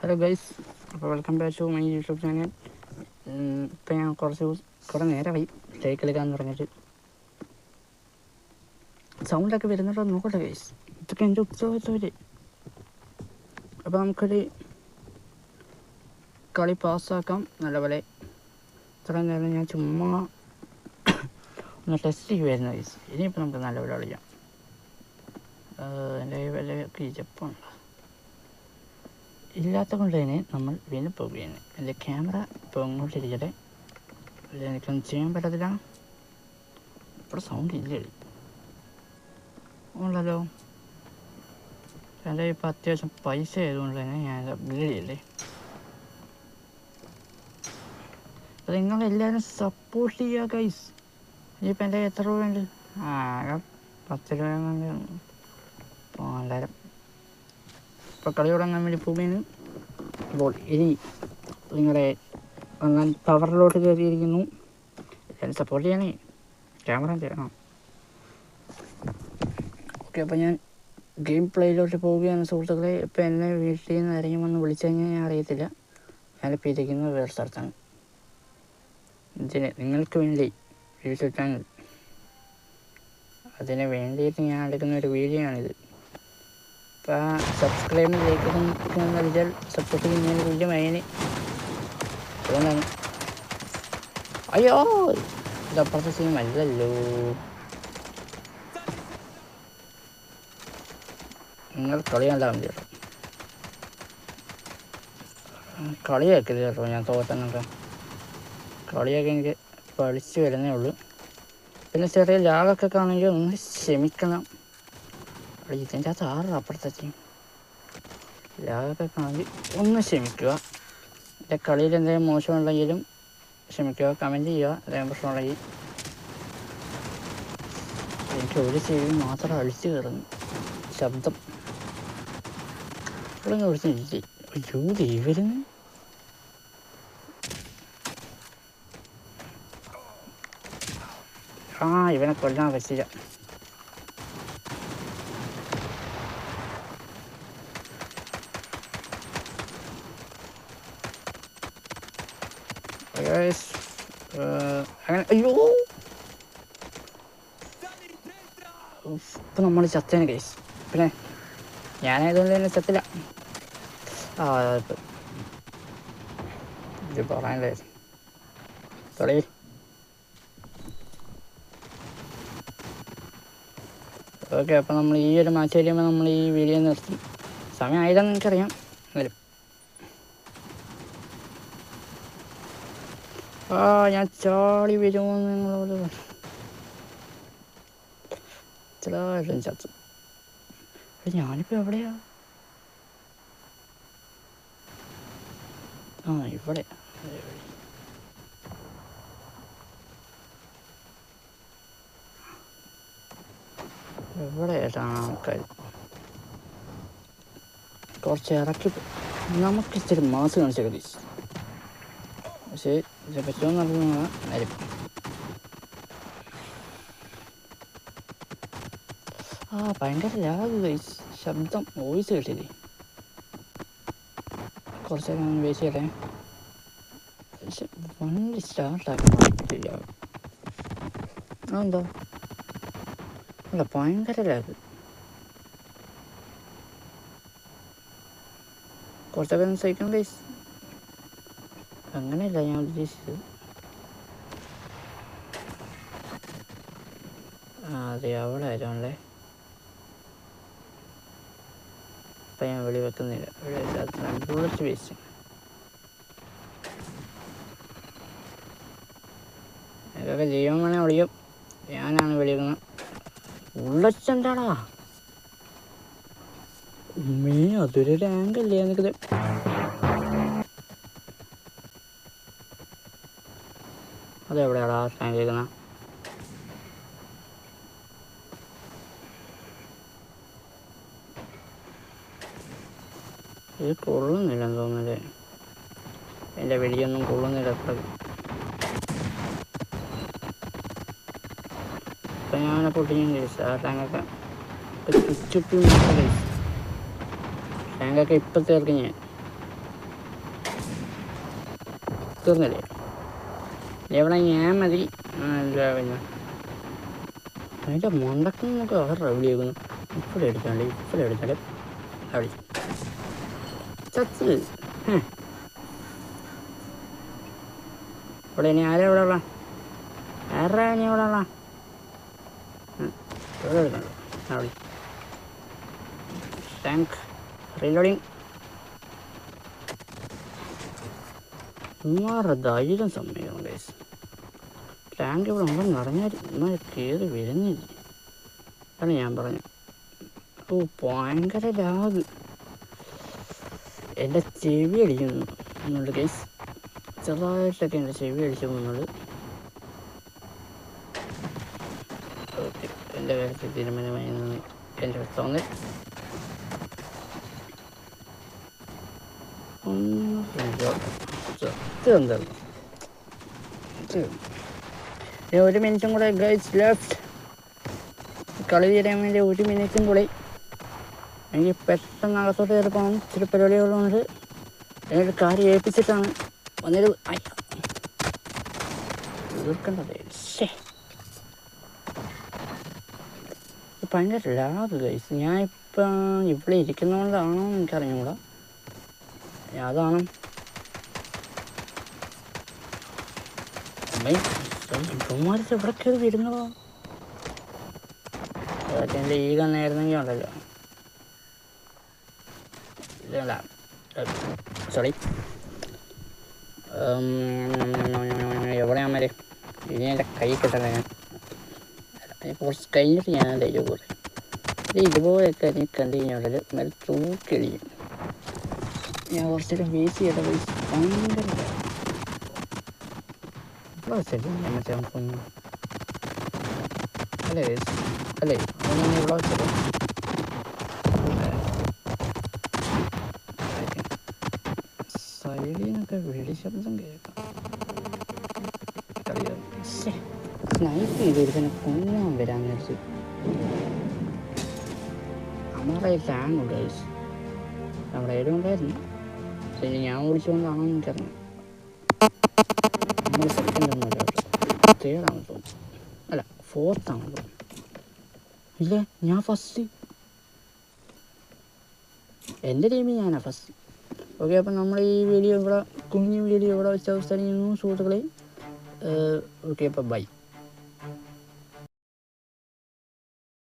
Hello guys, അപ്പോൾ welcome back to my YouTube channel. ഇപ്പം ഞാൻ കുറേ നേരമായി ലൈക്ക് എടുക്കാമെന്ന് പറഞ്ഞിട്ട്. സൗണ്ടൊക്കെ വരുന്നുണ്ടോ നോക്കട്ടെ ഗൈസ്. ഇതൊക്കെ എൻ്റെ ഉത്തരവാദിത്തമില്ലേ? അപ്പോൾ നമുക്കൊരു കളി പാസ്സാക്കാം നല്ലപോലെ. ഇത്രയും നേരം ഞാൻ ചുമ്മാ ഒന്ന് ടെസ്റ്റ് ചെയ്യുമായിരുന്നു ഗൈസ്. ഇനിയിപ്പോൾ നമുക്ക് നല്ലപോലെ കളിക്കാം. എൻ്റെ വിലയൊക്കെ ഇരിപ്പുണ്ട്. ഇല്ലാത്ത കൊണ്ട് തന്നെ നമ്മൾ വീണ്ടും പോവുകയാണ്. എൻ്റെ ക്യാമറ ഇപ്പോൾ അങ്ങോട്ടിരിക്കട്ടെ. എനിക്കൊന്നും ചെയ്യാൻ പറ്റത്തില്ല. ഇപ്പോൾ സൗണ്ട് ഇല്ലേ ഉള്ളല്ലോ. എൻ്റെ ഇപ്പോൾ അത്യാവശ്യം പൈസ ആയതുകൊണ്ട് തന്നെ ഞാൻ ബില്ലിയല്ലേ. അപ്പോൾ നിങ്ങളെല്ലാവരും സപ്പോർട്ട് ചെയ്യുക ഗൈസ്. ഇനിയിപ്പോൾ എൻ്റെ എത്ര രൂപയുണ്ട്? ആകെ 10 രൂപ കൊണ്ട് 2000. ഇപ്പോൾ കളി തുടങ്ങാൻ വേണ്ടി പോവുകയാണ്. അപ്പോൾ ഇനി നിങ്ങളെ ഞാൻ പവറിലോട്ട് കയറിയിരിക്കുന്നു. എല്ലാവരും സപ്പോർട്ട് ചെയ്യണേ. ക്യാമറ ചെയ്യണം. ഓക്കെ, അപ്പോൾ ഞാൻ ഗെയിം പ്ലേയിലോട്ട് പോവുകയാണ് സുഹൃത്തുക്കളെ. ഇപ്പോൾ എന്നെ വീട്ടിൽ നിന്ന് ആരെങ്കിലും വന്ന് വിളിച്ചു കഴിഞ്ഞാൽ ഞാൻ അറിയത്തില്ല. ഞാനിപ്പോൾ ഇരിക്കുന്നത് വേറെ സ്ഥലത്താണ്. ഇതിന് നിങ്ങൾക്ക് വേണ്ടി യൂട്യൂബ് ചാനൽ, അതിന് വേണ്ടിയിട്ട് ഞാൻ എടുക്കുന്ന ഒരു വീഡിയോ ആണിത്. അപ്പോൾ സബ്സ്ക്രൈബ് ലൈക്കൊക്കെ വിളിച്ചാൽ സപ്പോർട്ട് ചെയ്യുന്നതിന് തുല്യമായതിന്. അതുകൊണ്ടാണ്. അയ്യോ, ഇതപ്പുറത്തെ സീമല്ലല്ലോ. നിങ്ങൾ കളി കണ്ടാൽ മതി കേട്ടോ. കളിയാക്കരുത് കേട്ടോ. ഞാൻ തോറ്റെന്നൊക്കെ കളിയൊക്കെ എനിക്ക് പഠിച്ചു വരുന്നേ ഉള്ളൂ. പിന്നെ ചെറിയ ലാഗൊക്കെ കാണുമെങ്കിൽ ഒന്ന് ക്ഷമിക്കണം. ഇതിൻ്റെ അകത്ത് 6 അപ്പുറത്തെത്തി ലാഗൊക്കെ കാണുമെങ്കിൽ ഒന്ന് ക്ഷമിക്കുക. എൻ്റെ കളിയിൽ എന്തെങ്കിലും മോശമുണ്ടെങ്കിലും ക്ഷമിക്കുക. കമൻറ്റ് ചെയ്യുക എന്തെങ്കിലും പ്രശ്നമുണ്ടെങ്കിൽ. എനിക്ക് ഒരു ചെവി മാത്രം അഴിച്ചു കയറുന്നു ശബ്ദം. ഇവിടെ കുറിച്ചില്ലേ? അയ്യോ ദൈവരുന്ന്. ഇവനെ കൊല്ലാൻ പറ്റില്ല. അങ്ങനെ അയ്യോ, ഇപ്പം നമ്മൾ ചത്തേനെ കേസ്. പിന്നെ ഞാനായതുകൊണ്ട് തന്നെ ചത്തില്ല. ഇത് പറയാനല്ലേ കളി. ഓക്കെ, അപ്പോൾ നമ്മൾ ഈ ഒരു മാച്ച് കഴിയുമ്പോൾ നമ്മൾ ഈ വീഡിയോ നിർത്തും. സമയം ആയില്ലെന്ന് എനിക്കറിയാം. എന്നാലും ഞാൻ ചാടി വരുമോയെന്ന് നിങ്ങളോട് ഇത്രയും ചത്തു. ഞാനിപ്പോൾ എവിടെയാ? ഇവിടെ എവിടെയായിട്ടാണ് ആൾക്കാർ? കുറച്ച് ഇറക്കി നമുക്കിച്ചിരി മാസ് കാണിച്ചേക്കാം ഗൈസ്. പക്ഷേ ഇതിനെ പറ്റുമെന്ന് അറിയുന്ന ഭയങ്കര ലാഗ് ഗൈസ്. ശബ്ദം വോയിസ് കേട്ടില്ലേ? കുറച്ചൊക്കെ ഞാൻ വെയിറ്റ് ചെയ്യട്ടെ. പക്ഷെ വണ്ടി സ്റ്റാർട്ടാക്കാൻ പറ്റില്ല. അതെന്താ? അല്ല, ഭയങ്കര ലാഗ്. കുറച്ചൊക്കെ ഒന്ന് സഹിക്കണം ഗൈസ്. അങ്ങനെയല്ല ഞാൻ ഉദ്ദേശിച്ചത്. അതെ, അവിടെ ആയിരുന്നല്ലേ. അപ്പം ഞാൻ വെളി വെക്കുന്നില്ല. Bullet waste. ഇതൊക്കെ ജീവൻ വേണേ ഒളിയും. ഞാനാണ് വെളിവെക്കുന്നത്. ബുള്ളറ്റ് എന്താടാ അതൊരു റാങ്കല്ലേ എനിക്കത്. അതെവിടെയാടാ റാങ്ക് കേൾക്കുന്ന? ഇത് കൊള്ളുന്നില്ലെന്ന് തോന്നുന്നല്ലേ. എൻ്റെ വെടിയൊന്നും കൊള്ളുന്നില്ല അത്ര. ഇപ്പം ഞാനെ പൊട്ടിക്കും കഴിച്ചു. ആ ടാങ്കൊക്കെ ചുറ്റും ടാങ്കൊക്കെ ഇപ്പം തീർക്കും ഞാൻ. തീർന്നില്ലേ? എവിടെ ഞാൻ മതി. എന്താ പിന്നെ അതിൻ്റെ മണ്ടക്കം നമുക്ക് അവർ റൗലി ആക്കുന്നു. ഇപ്പോൾ എടുത്താലേ റൗലി ചത്ത്. ഇവിടെ ഇനി ആരാ ഇവിടെ ഉള്ള? ആരാ ഇനി ഇവിടെ ഉള്ള? ഇവിടെ എടുക്കണ്ടോ റൗലി? Tank reloading. ധൈര്യം സമ്മതിക്കണം ഗൈസ്. ടാങ്ക് ഇവിടെ ഉണ്ടെന്ന് അറിഞ്ഞാൽ എന്നാൽ കയറി വരുന്നില്ല. അതാണ് ഞാൻ പറഞ്ഞു. ഓ ഭയങ്കര ലാഗ്. എൻ്റെ ചെവി അടിക്കുന്നുണ്ട് ഗൈസ്. ചെറുതായിട്ടൊക്കെ എൻ്റെ ചെവി അടിച്ചു പോകുന്നുണ്ട്. ഓക്കെ, എൻ്റെ കാര്യത്തിൽ തീരുമാനമായി എൻ്റെ തോന്നൽ. എന്താണ് 1 മിനിറ്റും കൂടെ ഗൈസ് ലെഫ്റ്റ്. കളി തീരാൻ വേണ്ടി 1 മിനിറ്റും കൂടി. എനിക്ക് പെട്ടെന്ന് അകത്തോട്ട് കയറി പോകണം. ഇച്ചിരി പരിപാടികളുണ്ട്. എന്നൊരു കാര്യം ഏൽപ്പിച്ചിട്ടാണ് വന്നത്. തീർക്കേണ്ടത് ഭയങ്കര ലാഗ് ഗൈസ്. ഞാനിപ്പം ഇവിടെ ഇരിക്കുന്നതുകൊണ്ടാണോ എനിക്കറിഞ്ഞൂടാ. അതാണ് ഇപ്പന്മാർക്ക് എവിടെ കയറി വരുന്നതോ. എൻ്റെ ഈ കണ്ണായിരുന്നെങ്കിൽ ഉണ്ടല്ലോ. ഇതല്ല സോറി, എവിടെയാൻ വരെ ഇനി എൻ്റെ കൈ കിട്ടണേ. കുറച്ച് കഴിഞ്ഞിട്ട് ഞാൻ ധൈര്യം പോലെ ഇതുപോലെയൊക്കെ നീ കണ്ടു കഴിഞ്ഞാൽ നല്ല തൂക്കിടിയും. ഞാൻ കുറച്ചേരം വേസ്റ്റ് ചെയ്ത പൈസ ഭയങ്കര ഞാൻ മറ്റേ നമുക്കൊന്ന് അല്ലേ അല്ലേ ഇവിടെ വെച്ചത് സൈഡിൽ നിന്നൊക്കെ വെടിശബ്ദം കേൾക്കാം. സ്നൈപ്പ് ചെയ്തിരിക്കുന്ന കൊല്ലാൻ വരാൻ വിചാരിച്ചു. നമ്മുടെ ടാങ്ക് ഉണ്ട് ഗൈസ്. നമ്മുടെ ഏടും ഉണ്ടായിരുന്നു. പക്ഷേ ഞാൻ ഓടിച്ചുകൊണ്ടാണോ എനിക്കറിയാം. നമ്മൾ സെക്കൻഡ് ഒന്നുമില്ല, തേർഡാണെന്ന് തോന്നുന്നു. അല്ല, ഫോർത്താണെന്ന് തോന്നുന്നു. ഇല്ല, ഞാൻ ഫസ്റ്റ്. എൻ്റെ ടീമിൽ ഞാനാണ് ഫസ്റ്റ്. ഓക്കെ, അപ്പം നമ്മൾ ഈ വീഡിയോ ഇവിടെ കുഞ്ഞു വീഡിയോ ഇവിടെ വെച്ച് അവസാനിക്കുന്നു സുഹൃത്തുക്കളെ. ഓക്കെ, അപ്പം ബൈ.